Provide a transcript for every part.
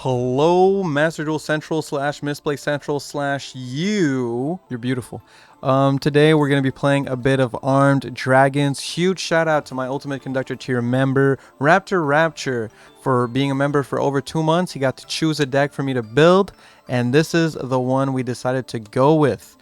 Hello, Masterduel Central slash Misplay Central slash you. You're beautiful. Today we're going to be playing a bit of Armed Dragons. Huge shout out to my Ultimate Conductor tier member, Raptor, for being a member for over 2 months. He got to choose a deck for me to build, and this is the one we decided to go with.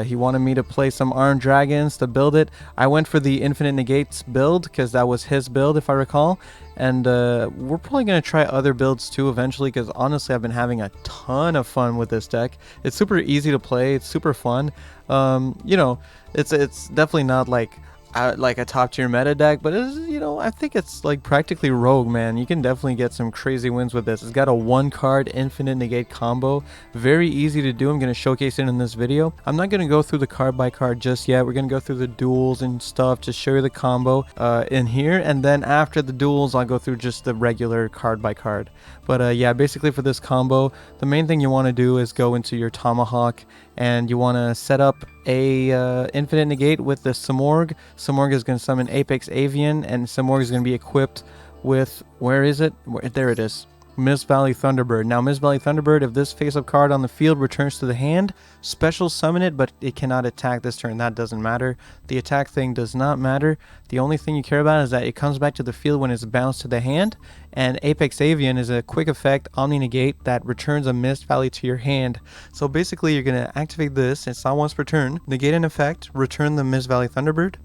He wanted me to play some Armed Dragons to build it. I went for the Infinite Negates build because that was his build, if I recall. And we're probably going to try other builds too eventually, because honestly I've been having a ton of fun with this deck. It's super easy to play. It's super fun. You know, it's definitely not like a top tier meta deck, but it's, you know, I think it's like practically rogue, man. You can definitely get some crazy wins with this. It's got a 1-card infinite negate combo, very easy to do. I'm going to showcase it in this video. I'm not going to go through the card by card just yet. We're going to go through the duels and stuff to show you the combo in here, and then after the duels I'll go through just the regular card by card. But yeah, basically for this combo, the main thing you want to do is go into your Tomahawk, and you want to set up a infinite negate with the Simorgh. Simorgh is going to summon Apex Avian, and Simorgh is going to be equipped with, where is it? There it is. Mist Valley Thunderbird. Now, Mist Valley Thunderbird, if this face-up card on the field returns to the hand, special summon it, but it cannot attack this turn. That doesn't matter. The attack thing does not matter. The only thing you care about is that it comes back to the field when it's bounced to the hand, and Apex Avian is a quick effect Omni Negate that returns a Mist Valley to your hand. So basically, you're going to activate this. It's not once per turn. Negate an effect, return the Mist Valley Thunderbird,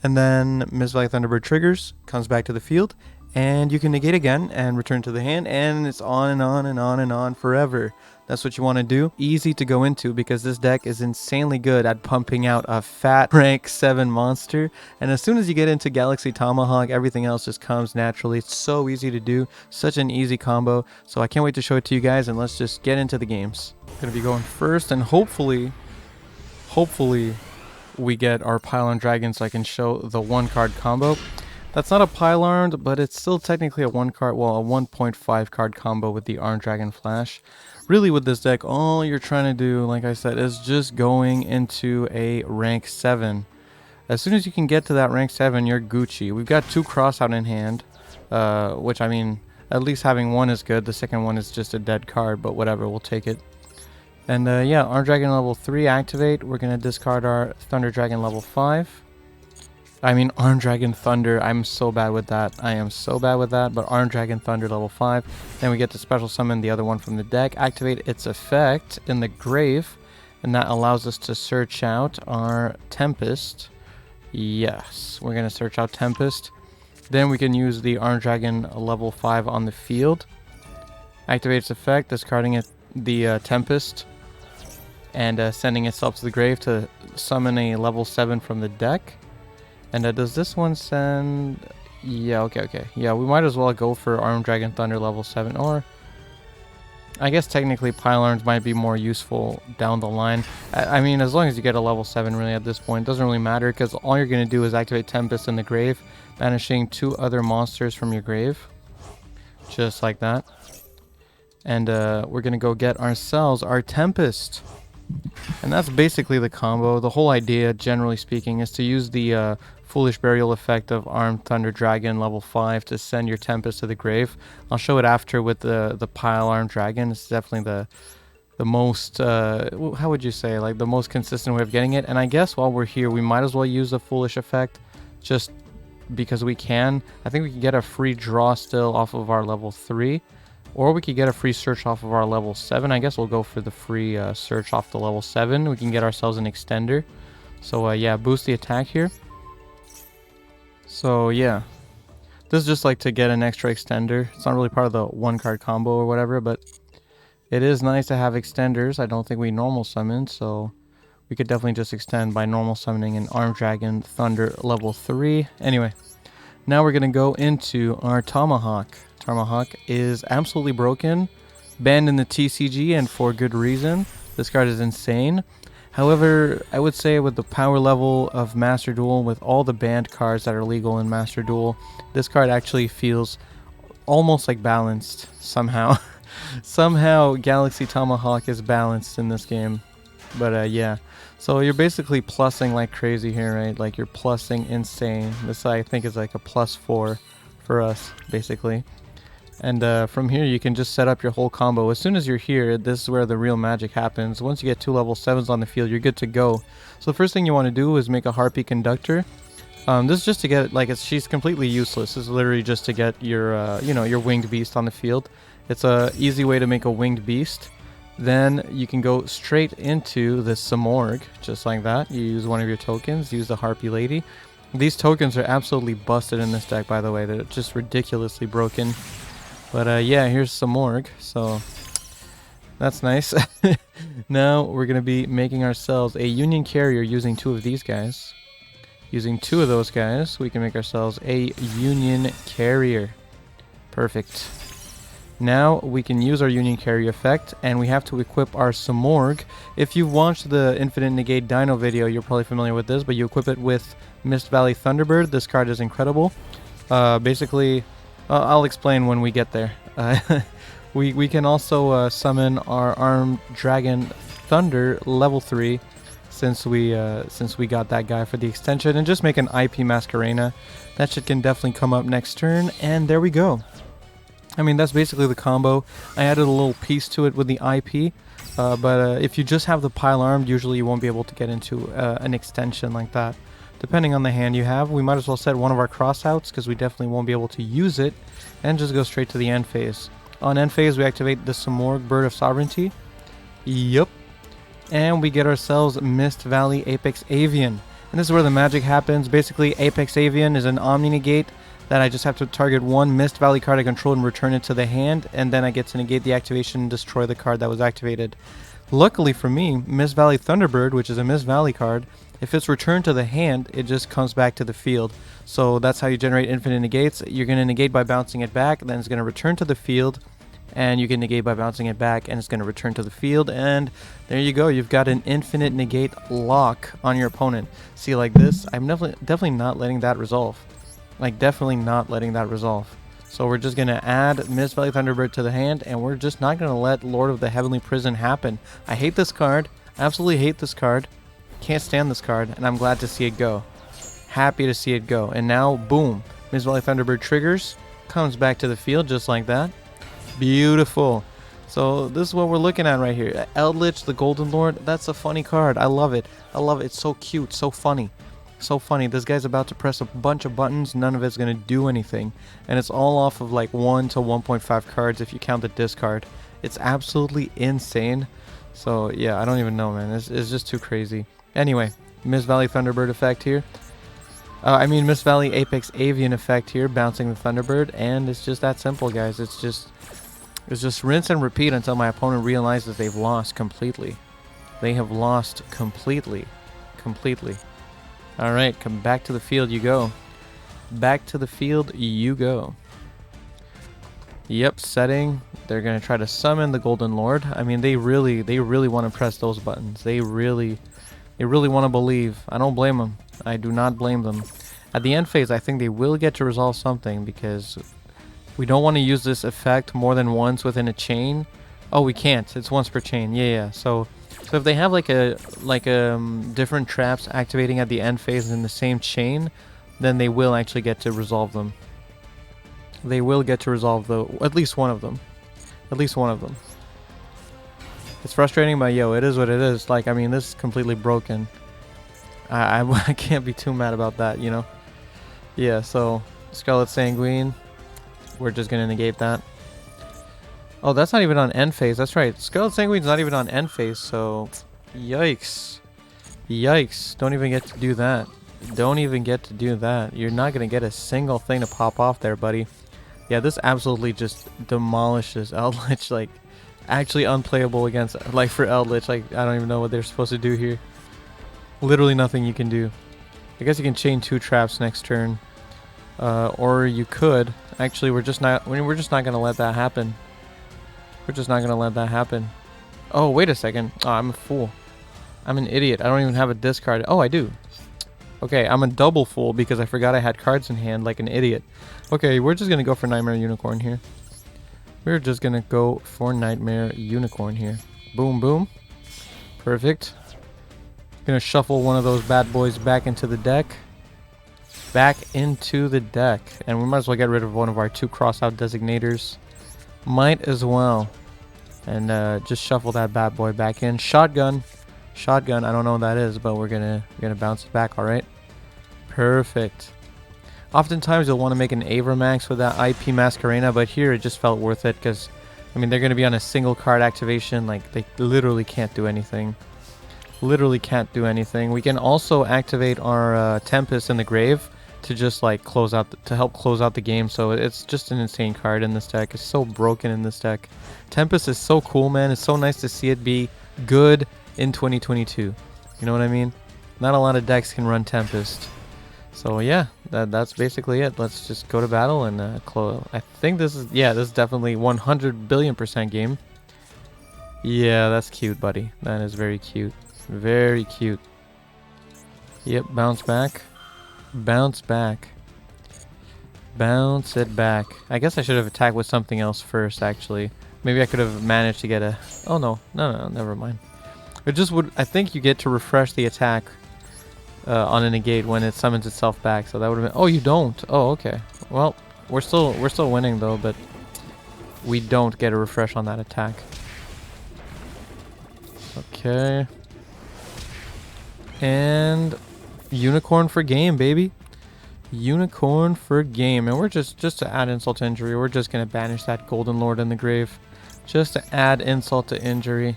and then Mist Valley Thunderbird triggers, comes back to the field, and you can negate again and return to the hand, and it's on and on and on and on forever. That's what you want to do. Easy to go into because this deck is insanely good at pumping out a fat rank 7 monster. And as soon as you get into Galaxy Tomahawk, everything else just comes naturally. It's so easy to do. Such an easy combo. So I can't wait to show it to you guys, and let's just get into the games. I'm going to be going first, and hopefully we get our Pylon Dragon so I can show the 1-card combo. That's not a Pylon, but it's still technically a 1-card, well, a 1.5 card combo with the Armed Dragon Flash. Really, with this deck, all you're trying to do, like I said, is just going into a rank 7. As soon as you can get to that rank 7, you're Gucci. We've got 2 Crossout in hand, which, I mean, at least having one is good. The second one is just a dead card, but whatever, we'll take it. And yeah, Armed Dragon level 3 activate. We're going to discard our Thunder Dragon level 5. I mean, Armed Dragon Thunder, I'm so bad with that. I am so bad with that, but Armed Dragon Thunder level 5. Then we get to special summon the other one from the deck, activate its effect in the grave, and that allows us to search out our Tempest. Yes, we're going to search out Tempest. Then we can use the Armed Dragon level 5 on the field. Activate its effect, discarding it, the Tempest, and sending itself to the grave to summon a level 7 from the deck. And does this one send... Yeah, okay. Yeah, we might as well go for Armed Dragon Thunder level 7. Or, I guess technically Pylons might be more useful down the line. I mean, as long as you get a level 7 really at this point, it doesn't really matter, because all you're going to do is activate Tempest in the grave, banishing 2 other monsters from your grave. Just like that. And we're going to go get ourselves our Tempest. And that's basically the combo. The whole idea, generally speaking, is to use the Foolish Burial effect of Armed Thunder Dragon level 5 to send your Tempest to the grave. I'll show it after with the Pile Armed Dragon. It's definitely the most, how would you say, like the most consistent way of getting it. And I guess while we're here, we might as well use the Foolish effect just because we can. I think we can get a free draw still off of our level 3. Or we could get a free search off of our level 7. I guess we'll go for the free search off the level 7. We can get ourselves an extender. So yeah, boost the attack here. So yeah, this is just like to get an extra extender. It's not really part of the 1-card combo or whatever, but it is nice to have extenders. I don't think we normal summon, so we could definitely just extend by normal summoning an Armed Dragon Thunder level 3. Anyway, now we're going to go into our Tomahawk. Tomahawk is absolutely broken, banned in the TCG, and for good reason. This card is insane. However, I would say with the power level of Masterduel, with all the banned cards that are legal in Masterduel, this card actually feels almost like balanced somehow. Somehow Galaxy Tomahawk is balanced in this game. But yeah, so you're basically plussing like crazy here, right? Like you're plussing insane. This I think is like a +4 for us, basically. And from here, you can just set up your whole combo. As soon as you're here, this is where the real magic happens. Once you get 2 level 7s on the field, you're good to go. So the first thing you want to do is make a Harpy Conductor. This is just to get, like, she's completely useless. This is literally just to get your, you know, your winged beast on the field. It's a easy way to make a winged beast. Then you can go straight into the Samorg, just like that. You use one of your tokens, use the Harpy Lady. These tokens are absolutely busted in this deck, by the way. They're just ridiculously broken. But yeah, here's Samorg, so that's nice. Now we're going to be making ourselves a Union Carrier using 2 of these guys. Using 2 of those guys, we can make ourselves a Union Carrier. Perfect. Now we can use our Union Carrier effect, and we have to equip our Samorg. If you've watched the Infinite Negate Dino video, you're probably familiar with this, but you equip it with Mist Valley Thunderbird. This card is incredible. Basically, I'll explain when we get there. We can also summon our Armed Dragon Thunder level 3 since we got that guy for the extension, and just make an IP Masquerena. That shit can definitely come up next turn, and there we go. I mean, that's basically the combo. I added a little piece to it with the IP, but if you just have the pile armed, usually you won't be able to get into an extension like that. Depending on the hand you have, we might as well set one of our crossouts, because we definitely won't be able to use it, and just go straight to the end phase. On end phase, we activate the Samorg Bird of Sovereignty. Yup. And we get ourselves Mist Valley Apex Avian. And this is where the magic happens. Basically, Apex Avian is an Omni Negate that I just have to target one Mist Valley card I control and return it to the hand, and then I get to negate the activation and destroy the card that was activated. Luckily for me, Mist Valley Thunderbird, which is a Mist Valley card, if it's returned to the hand, it just comes back to the field. So that's how you generate infinite negates. You're going to negate by bouncing it back, then it's going to return to the field, and you can negate by bouncing it back, and it's going to return to the field, and there you go. You've got an infinite negate lock on your opponent. See, like this, I'm definitely not letting that resolve. Like, definitely not letting that resolve. So we're just going to add Mist Valley Thunderbird to the hand, and we're just not going to let Lord of the Heavenly Prison happen. I hate this card. Absolutely hate this card. Can't stand this card, and I'm glad to see it go. Happy to see it go. And now, boom. Mist Valley Thunderbird triggers. Comes back to the field just like that. Beautiful. So this is what we're looking at right here. Eldritch, the Golden Lord. That's a funny card. I love it. I love it. It's so cute. So funny. So funny. This guy's about to press a bunch of buttons. None of it's going to do anything. And it's all off of like 1 to 1.5 cards if you count the discard. It's absolutely insane. So yeah, I don't even know, man. It's just too crazy. Anyway, Mist Valley Thunderbird effect here. Mist Valley Apex Avian effect here, bouncing the Thunderbird. And it's just that simple, guys. It's just rinse and repeat until my opponent realizes they've lost completely. They have lost completely. Completely. Alright, come back to the field you go. Back to the field you go. Yep, setting. They're going to try to summon the Golden Lord. I mean, they really want to press those buttons. They really want to believe. I don't blame them. I do not blame them. At the end phase, I think they will get to resolve something, because we don't want to use this effect more than once within a chain. Oh, we can't. It's once per chain. Yeah. So if they have like different traps activating at the end phase in the same chain, then they will actually get to resolve them. They will get to resolve at least one of them. At least one of them. It's frustrating, but yo, it is what it is. Like, I mean, this is completely broken. I can't be too mad about that, you know? Yeah, so Scarlet Sanguine, we're just gonna negate that. Oh, that's not even on end phase. That's right. Scarlet Sanguine's not even on end phase, so yikes. Yikes. Don't even get to do that. Don't even get to do that. You're not gonna get a single thing to pop off there, buddy. Yeah, this absolutely just demolishes Eldritch. Like, actually unplayable against, like, for Eldritch. Like, I don't even know what they're supposed to do here. Literally nothing you can do. I guess you can chain 2 traps next turn. Or you could. Actually, we're just not gonna let that happen. We're just not gonna let that happen. Oh, wait a second. Oh, I'm a fool. I'm an idiot. I don't even have a discard. Oh, I do. Okay, I'm a double fool because I forgot I had cards in hand like an idiot. Okay, we're just gonna go for Nightmare Unicorn here. We're just gonna go for Nightmare Unicorn here. Boom, boom. Perfect. Gonna shuffle one of those bad boys back into the deck. Back into the deck. And we might as well get rid of one of our 2 crossout designators. Might as well. And just shuffle that bad boy back in. Shotgun. Shotgun. I don't know what that is, but we're gonna bounce it back. All right. Perfect. Oftentimes you'll want to make an Avermax with that IP Masquerena, but here it just felt worth it because, I mean, they're going to be on a single card activation. Like, they literally can't do anything. Literally can't do anything. We can also activate our Tempest in the grave to just like close out, to help close out the game. So it's just an insane card in this deck. It's so broken in this deck. Tempest is so cool, man. It's so nice to see it be good in 2022. You know what I mean? Not a lot of decks can run Tempest. So yeah, that's basically it. Let's just go to battle and close. I think this is, yeah, this is definitely 100 billion% game. Yeah, that's cute, buddy. That is very cute. Very cute. Yep, bounce back. Bounce back. Bounce it back. I guess I should have attacked with something else first, actually. Maybe I could have managed to get a... Oh, no. No, never mind. It just would... I think you get to refresh the attack on a negate when it summons itself back, so that would have been... Oh, you don't? Oh, okay. Well, we're still winning, though, but we don't get a refresh on that attack. Okay. And unicorn for game, baby. Unicorn for game. And we're just to add insult to injury, we're just going to banish that Golden Lord in the grave. Just to add insult to injury.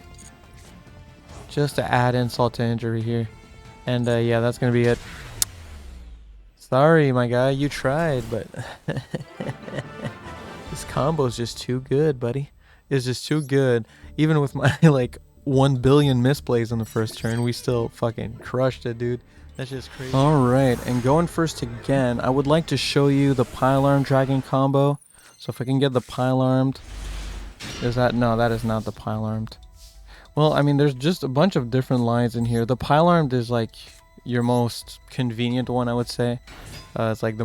Just to add insult to injury here. And yeah, that's going to be it. Sorry, my guy. You tried, but... this combo is just too good, buddy. It's just too good. Even with my, like... 1 billion misplays in the first turn, we still fucking crushed it, dude. That's just crazy. Alright, and going first again, I would like to show you the Pile Arm Dragon combo. So if I can get the Pile Armed... Is that... No, that is not the Pile Armed. Well, I mean, there's just a bunch of different lines in here. The Pile Armed is like your most convenient one, I would say. It's like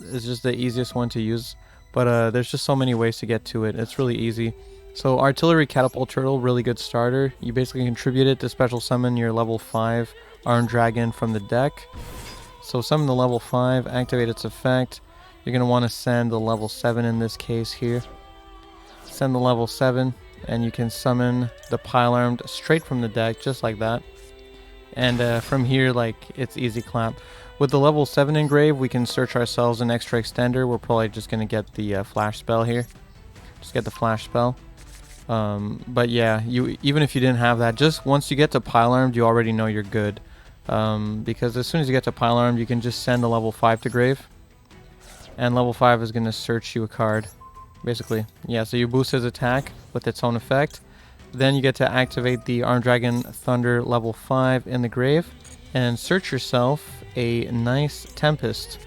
it's just the easiest one to use. But there's just so many ways to get to it. It's really easy. So Artillery Catapult Turtle, really good starter. You basically contribute it to special summon your level 5 Armed Dragon from the deck. So summon the level 5, activate its effect. You're going to want to send the level 7 in this case here. Send the level 7, and you can summon the Pile Armed straight from the deck, just like that. And from here, like, it's easy clap. With the level 7 engrave, we can search ourselves an extra extender. We're probably just going to get the flash spell here. Just get the flash spell. But yeah, even if you didn't have that, just once you get to Pile Armed, you already know you're good. Because as soon as you get to Pile Armed, you can just send a level 5 to grave. And level 5 is going to search you a card, basically. Yeah, so you boost his attack with its own effect. Then you get to activate the Armed Dragon Thunder level 5 in the grave. And search yourself a nice Tempest.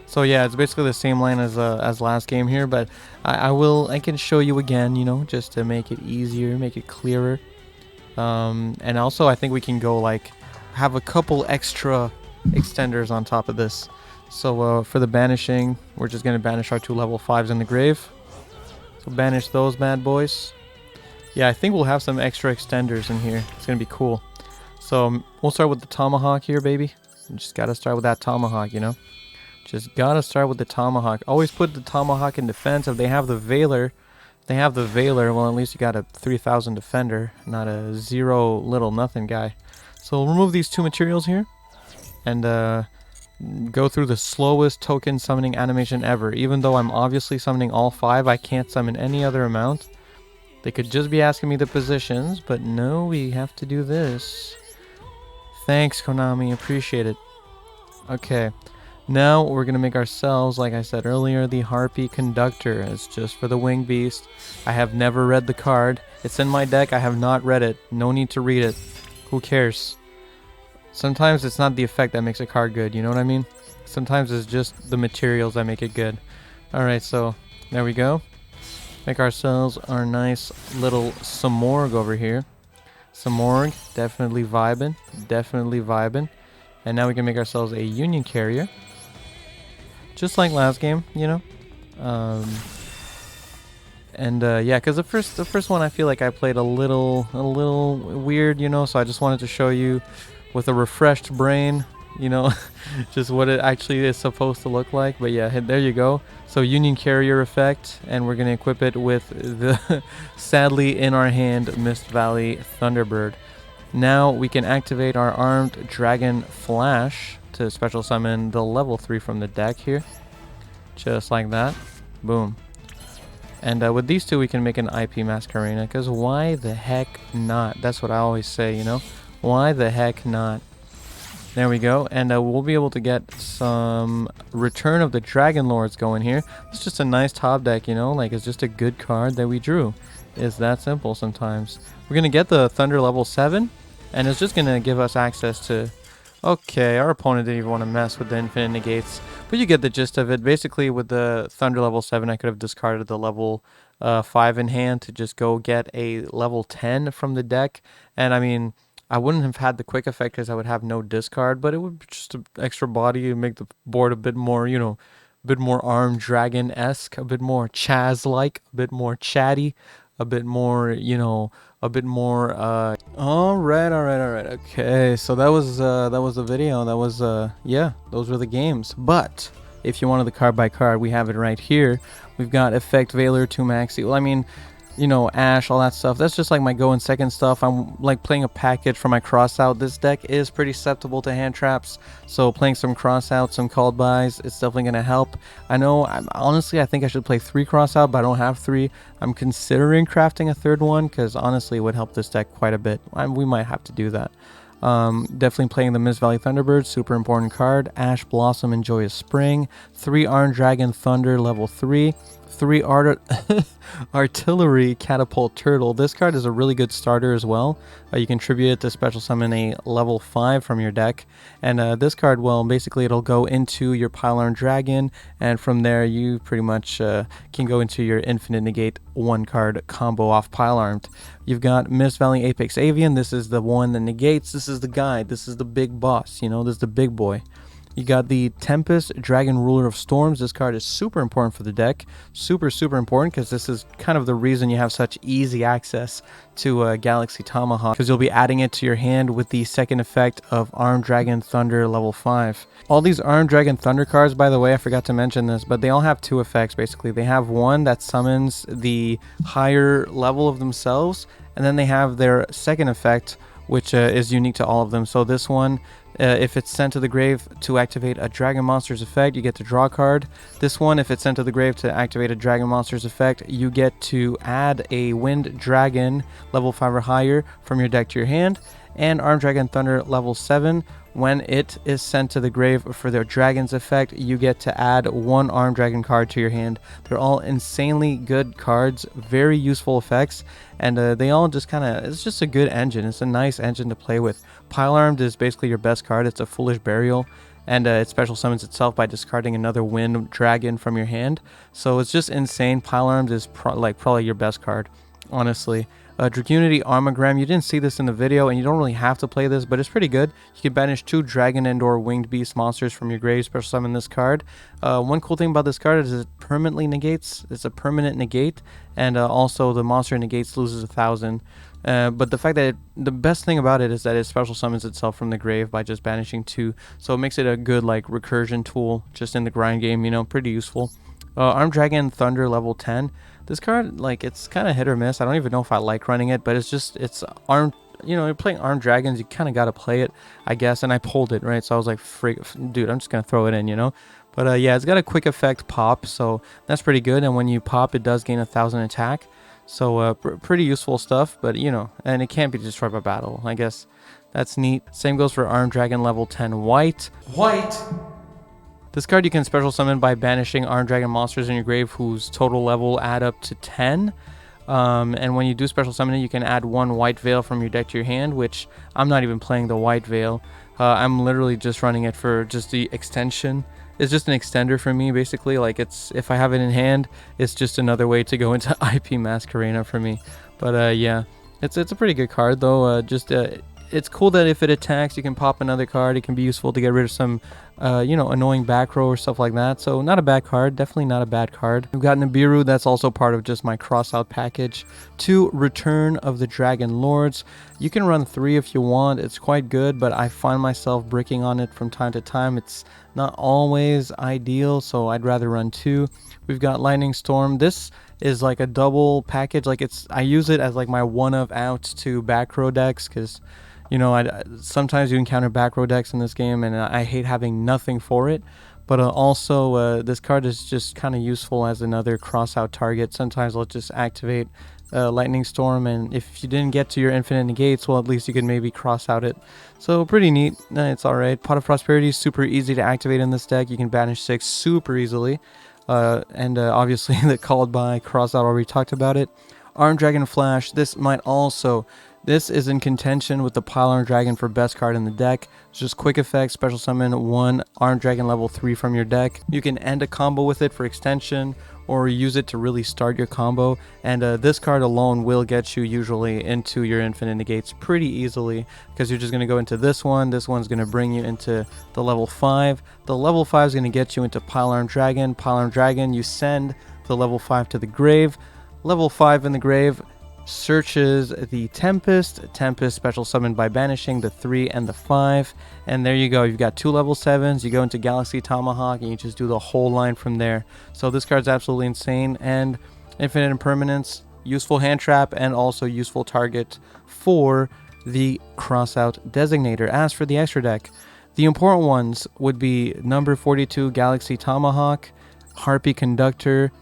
So yeah, it's basically the same line as last game here, but I can show you again, you know, just to make it easier, make it clearer. And also I think we can go like have a couple extra extenders on top of this. So for the banishing, we're just gonna banish our 2 level 5s in the grave. So banish those bad boys. Yeah, I think we'll have some extra extenders in here. It's gonna be cool. So we'll start with the Tomahawk here, baby. You just gotta start with that Tomahawk, you know. Just gotta start with the Tomahawk. Always put the Tomahawk in defense. If they have the Veiler, well, at least you got a 3,000 defender, not a 0 little nothing guy. So we'll remove these 2 materials here, and go through the slowest token summoning animation ever. Even though I'm obviously summoning all 5, I can't summon any other amount. They could just be asking me the positions, but no, we have to do this. Thanks, Konami. Appreciate it. Okay. Now we're going to make ourselves, like I said earlier, the Harpy Conductor. It's just for the Winged Beast. I have never read the card. It's in my deck. I have not read it. No need to read it. Who cares? Sometimes it's not the effect that makes a card good. You know what I mean? Sometimes it's just the materials that make it good. Alright, so there we go. Make ourselves our nice little Samorg over here. Samorg, definitely vibing. Definitely vibing. And now we can make ourselves a Union Carrier. Just like last game, you know. Yeah, because the first one I feel like I played a little weird, you know. So I just wanted to show you with a refreshed brain you know, just what it actually is supposed to look like. But yeah, there you go. So Union Carrier effect, and we're going to equip it with the sadly in our hand Mist Valley Thunderbird. Now we can activate our Armed Dragon Flash to special summon the level 3 from the deck here. Just like that. Boom. And with these two we can make an IP Masquerena, because why the heck not? That's what I always say, you know? Why the heck not? There we go, and we'll be able to get some Return of the Dragon Lords going here. It's just a nice top deck, you know? Like, it's just a good card that we drew. It's that simple sometimes. We're going to get the Thunder level 7, and it's just going to give us access to... Okay, our opponent didn't even want to mess with the infinite negates, but you get the gist of it. Basically, with the Thunder level 7, I could have discarded the level 5 in hand to just go get a level 10 from the deck. And I mean, I wouldn't have had the quick effect because I would have no discard, but it would be just an extra body and make the board a bit more, you know, a bit more Armed Dragon-esque, a bit more Chaz-like, a bit more chatty, a bit more, you know, a bit more, all right. Okay, so that was the video. That was, yeah, those were the games. But if you wanted the card by card, we have it right here. We've got Effect Veiler, 2 Maxi. Well, I mean, you know, Ash, all that stuff. That's just like my go in second stuff. I'm like playing a package for my crossout. This deck is pretty susceptible to hand traps, so playing some crossout, some called buys, it's definitely going to help. I know, honestly, I think I should play 3 crossout, but I don't have 3. I'm considering crafting a 3rd one, because honestly, it would help this deck quite a bit. We might have to do that. Definitely playing the Mist Valley Thunderbird, super important card. Ash Blossom, Joyous Spring. 3 Armed Dragon Thunder, level 3. 3 Artillery Catapult Turtle. This card is a really good starter as well. You can tribute it to special summon a level 5 from your deck. And this card, well, basically it'll go into your Pile Armed Dragon, and from there you pretty much can go into your Infinite Negate 1-card combo off Pile Armed. You've got Mist Valley Apex Avian. This is the one that negates. This is the guy. This is the big boss, you know, this is the big boy. You got the Tempest Dragon Ruler of Storms. This card is super important for the deck. Super important, because this is kind of the reason you have such easy access to Galaxy Tomahawk, because you'll be adding it to your hand with the second effect of Armed Dragon Thunder level 5. All these Armed Dragon Thunder cards, by the way, I forgot to mention this, but they all have 2 effects basically. They have one that summons the higher level of themselves, and then they have their second effect, which is unique to all of them. So this one, if it's sent to the grave to activate a Dragon Monster's effect, you get to draw a card. This one, if it's sent to the grave to activate a Dragon Monster's effect, you get to add a Wind Dragon level 5 or higher from your deck to your hand. And Armed Dragon Thunder level 7, when it is sent to the grave for their Dragon's effect, you get to add 1 Armed Dragon card to your hand. They're all insanely good cards, very useful effects, and they all just kind of, it's just a good engine. It's a nice engine to play with. Pile Armed is basically your best card. It's a Foolish Burial, and it special summons itself by discarding another Wind Dragon from your hand. So it's just insane. Pile Armed is probably your best card, honestly. Dragunity Armogram, you didn't see this in the video, and you don't really have to play this, but it's pretty good. You can banish 2 Dragon and/or Winged Beast monsters from your grave, special summon this card. One cool thing about this card is it permanently negates. It's a permanent negate, and also the monster negates loses 1,000. But the fact that the best thing about it is that it special summons itself from the grave by just banishing 2, so it makes it a good like recursion tool just in the grind game, you know, pretty useful. Armed Dragon Thunder level 10. This card, like, it's kind of hit or miss. I don't even know if I like running it, but it's armed. You know, you're playing Armed Dragons, you kind of got to play it, I guess. And I pulled it, right? So I was like, dude, I'm just going to throw it in, you know? But yeah, it's got a quick effect pop, so that's pretty good. And when you pop, it does gain 1,000 attack. So pretty useful stuff, but, you know, and it can't be destroyed by battle. I guess that's neat. Same goes for Armed Dragon level 10 White. This card you can special summon by banishing Armed Dragon monsters in your grave whose total level add up to 10. And when you do special summon it, you can add 1 White Veil from your deck to your hand, which I'm not even playing the White Veil. I'm literally just running it for just the extension. It's just an extender for me, basically. Like, it's, if I have it in hand, it's just another way to go into IP Masquerena for me. But yeah, it's a pretty good card though. It's cool that if it attacks, you can pop another card. It can be useful to get rid of some you know, annoying back row or stuff like that. So not a bad card, definitely not a bad card. We've got Nibiru, that's also part of just my cross out package. 2, Return of the Dragon Lords. You can run 3 if you want, it's quite good, but I find myself bricking on it from time to time. It's not always ideal, so I'd rather run 2. We've got Lightning Storm. This is like a double package. Like I use it as like my one of out to back row decks, because you know, sometimes you encounter back row decks in this game, and I hate having nothing for it. But also, this card is just kind of useful as another cross-out target. Sometimes I'll just activate Lightning Storm, and if you didn't get to your infinite negates, well, at least you could maybe cross out it. So pretty neat. It's alright. Pot of Prosperity is super easy to activate in this deck. You can banish 6 super easily. And obviously, the called by cross-out, already talked about it. Armed Dragon Flash. This is in contention with the Pile Armed Dragon for best card in the deck. It's just quick effect, special summon 1 Armed Dragon level 3 from your deck. You can end a combo with it for extension, or use it to really start your combo. And this card alone will get you usually into your infinite negates pretty easily, because you're just going to go into this one. This one's going to bring you into the level 5. The level 5 is going to get you into Pile Armed Dragon. Pile Armed Dragon, you send the level 5 to the grave. Level 5 in the grave searches the Tempest special summoned by banishing the 3 and the 5, and there you go. You've got 2 level 7s. You go into Galaxy Tomahawk and you just do the whole line from there. So this card's absolutely insane. And Infinite Impermanence, useful hand trap, and also useful target for the crossout designator. As for the extra deck, the important ones would be number 42 Galaxy Tomahawk, Harpy Conductor.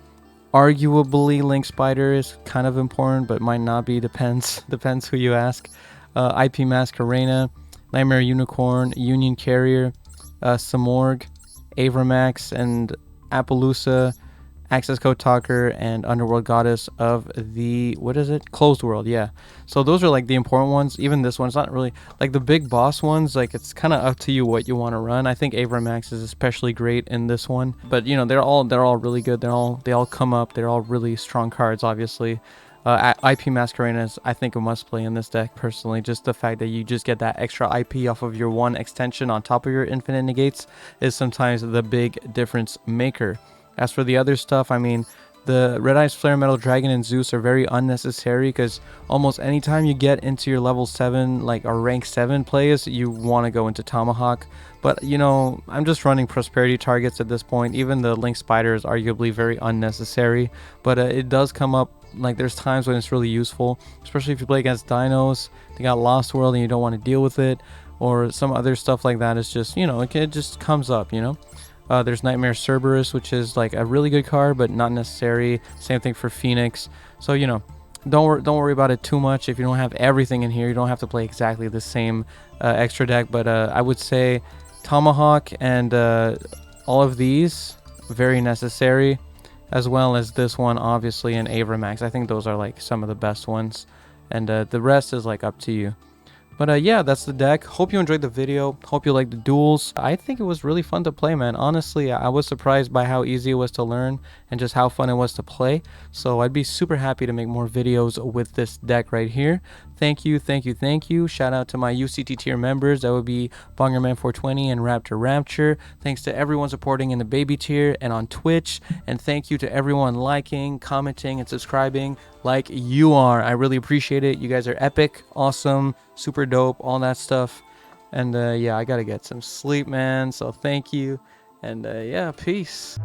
Arguably, Link Spider is kind of important, but might not be. Depends who you ask. IP Masquerena, Nightmare Unicorn, Union Carrier, Samorg, Avramax, and Appaloosa, Access Code Talker, and Underworld Goddess of the, what is it? Closed World, yeah. So those are like the important ones. Even this one's not really, like the big boss ones, like it's kind of up to you what you want to run. I think Avramax is especially great in this one. But you know, they're all really good. They all come up. They're all really strong cards, obviously. IP Masquerena is, I think, a must play in this deck personally. Just the fact that you just get that extra IP off of your one extension on top of your infinite negates is sometimes the big difference maker. As for the other stuff, I mean, the Red Eyes Flare Metal Dragon and Zeus are very unnecessary, because almost anytime you get into your level 7, like or rank 7 plays, you want to go into Tomahawk. But, you know, I'm just running prosperity targets at this point. Even the Link Spider is arguably very unnecessary, but it does come up. Like, there's times when it's really useful, especially if you play against dinos. They got Lost World and you don't want to deal with it, or some other stuff like that. It's just, you know, it just comes up, you know. There's Nightmare Cerberus, which is like a really good card, but not necessary. Same thing for Phoenix. So, you know, don't worry about it too much. If you don't have everything in here, you don't have to play exactly the same extra deck. But I would say Tomahawk and all of these, very necessary, as well as this one, obviously, and Avramax. I think those are like some of the best ones. And the rest is like up to you. But yeah, that's the deck. Hope you enjoyed the video. Hope you liked the duels. I think it was really fun to play, man. Honestly, I was surprised by how easy it was to learn and just how fun it was to play. So I'd be super happy to make more videos with this deck right here. Thank you, thank you, thank you. Shout out to my UCT tier members. That would be Bongerman420 and Raptor Rapture. Thanks to everyone supporting in the baby tier and on Twitch. And thank you to everyone liking, commenting, and subscribing like you are. I really appreciate it. You guys are epic, awesome, super dope, all that stuff. And yeah, I gotta get some sleep, man. So thank you. And yeah, peace.